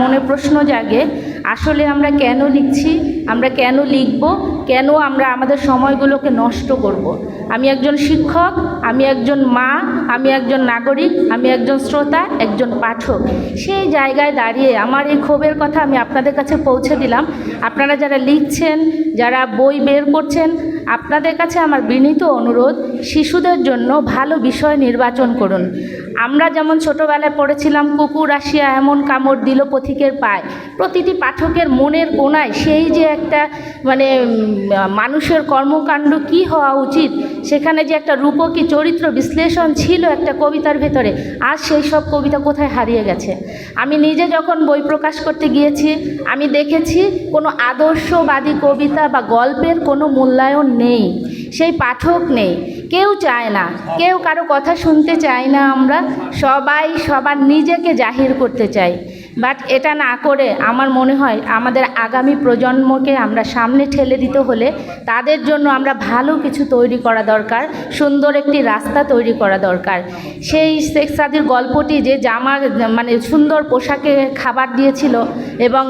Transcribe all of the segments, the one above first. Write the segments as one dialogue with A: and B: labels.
A: মনে প্রশ্ন জাগে, আসলে আমরা কেন লিখছি, আমরা কেন লিখব, কেন আমরা আমাদের সময়গুলোকে নষ্ট করব। আমি একজন শিক্ষক, আমি একজন মা, আমি একজন নাগরিক, আমি একজন শ্রোতা, একজন পাঠক। সেই জায়গায় দাঁড়িয়ে আমার এই ক্ষোভের কথা আমি আপনাদের কাছে পৌঁছে দিলাম। আপনারা যারা লিখছেন, যারা বই বের করছেন, আপনাদের কাছে আমার বিনীত অনুরোধ, শিশুদের জন্য ভালো বিষয় নির্বাচন করুন। আমরা যেমন ছোটোবেলায় পড়েছিলাম কুকুর আসিয়া এমন কামড় দিল পথিকের পায়, প্রতিটি পাঠকের মনের কোণায় সেই যে একটা মানে মানুষের কর্মকাণ্ড কি হওয়া উচিত, সেখানে যে একটা রূপকী চরিত্র বিশ্লেষণ ছিল একটা কবিতার ভেতরে, আজ সেই সব কবিতা কোথায় হারিয়ে গেছে। আমি নিজে যখন বই প্রকাশ করতে গিয়েছি, আমি দেখেছি কোনো আদর্শবাদী কবিতা বা গল্পের কোনো মূল্যায়ন নেই, সেই পাঠক নেই, কেউ চায় না, কেউ কারো কথা শুনতে চায় না। আমরা সবাই সবার নিজেকে জাহির করতে চাই, বাট এটা না করে আমার মনে হয় আমাদের আগামী প্রজন্মকে আমরা সামনে ঠেলে দিতে হলে তাদের জন্য আমরা ভালো কিছু তৈরি করা দরকার, সুন্দর একটি রাস্তা তৈরি করা দরকার। সেই শেখ সাদির গল্পটি, যে জামা মানে সুন্দর পোশাকে খাবার দিয়েছিল এবং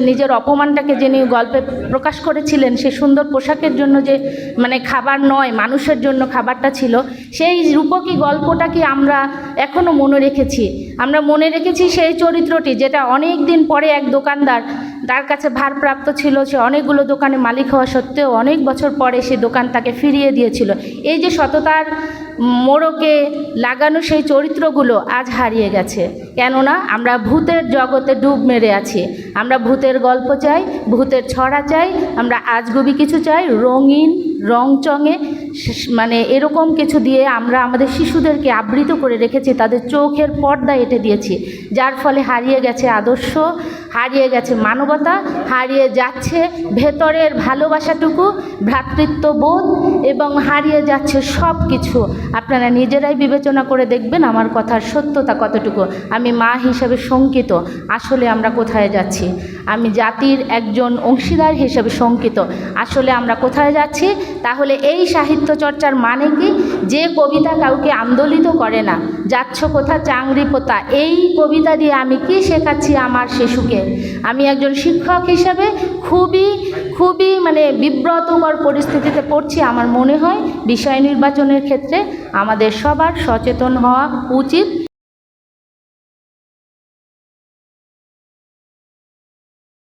A: নিজের অপমানটাকে যিনি গল্পে প্রকাশ করেছিলেন, সে সুন্দর পোশাকের জন্য যে মানে খাবার নয়, মানুষের জন্য খাবারটা ছিল, সেই রূপকী গল্পটা কি আমরা এখনও মনে রেখেছি? আমরা মনে রেখেছি সেই চরিত্রটি যেটা অনেক দিন পরে এক দোকানদার, তার কাছে ভারপ্রাপ্ত ছিল, সে অনেকগুলো দোকানে মালিক হওয়া সত্ত্বেও অনেক বছর পরে সে দোকান তাকে ফিরিয়ে দিয়েছিল। এই যে সততার মোড়কে লাগানো সেই চরিত্রগুলো আজ হারিয়ে গেছে। কেননা আমরা ভূতের জগতে ডুব মেরে আছি। আমরা ভূতের গল্প চাই, ভূতের ছড়া চাই, আমরা আজগুবি কিছু চাই, রঙিন রংচঙে মানে এরকম কিছু দিয়ে আমরা আমাদের শিশুদেরকে আবৃত করে রেখেছি, তাদের চোখের পর্দা এঁটে দিয়েছি, যার ফলে হারিয়ে গেছে আদর্শ, হারিয়ে গেছে মানবতা, হারিয়ে যাচ্ছে ভেতরের ভালোবাসাটুকু, ভ্রাতৃত্ববোধ, এবং হারিয়ে যাচ্ছে সব কিছু। আপনারা নিজেরাই বিবেচনা করে দেখবেন আমার কথার সত্যতা কতটুকু। আমি মা হিসাবে শঙ্কিত, আসলে আমরা কোথায় যাচ্ছি। আমি জাতির একজন অংশীদার হিসেবে শঙ্কিত, আসলে আমরা কোথায় যাচ্ছি। তাহলে এই সাহিত্য চর্চার মানে কি? যে কবিতা কাউকে আন্দোলিত করে না, যাচ্ছ কোথা চাংরি পোতা, এই কবিতা দিয়ে আমি কি শেখাচ্ছি আমার শিশুকে? আমি একজন শিক্ষক হিসেবে খুবই মানে বিব্রতকর পরিস্থিতিতে পড়ছি। আমার মনে হয় বিষয় নির্বাচনের ক্ষেত্রে আমাদের সবার সচেতন হওয়া উচিত।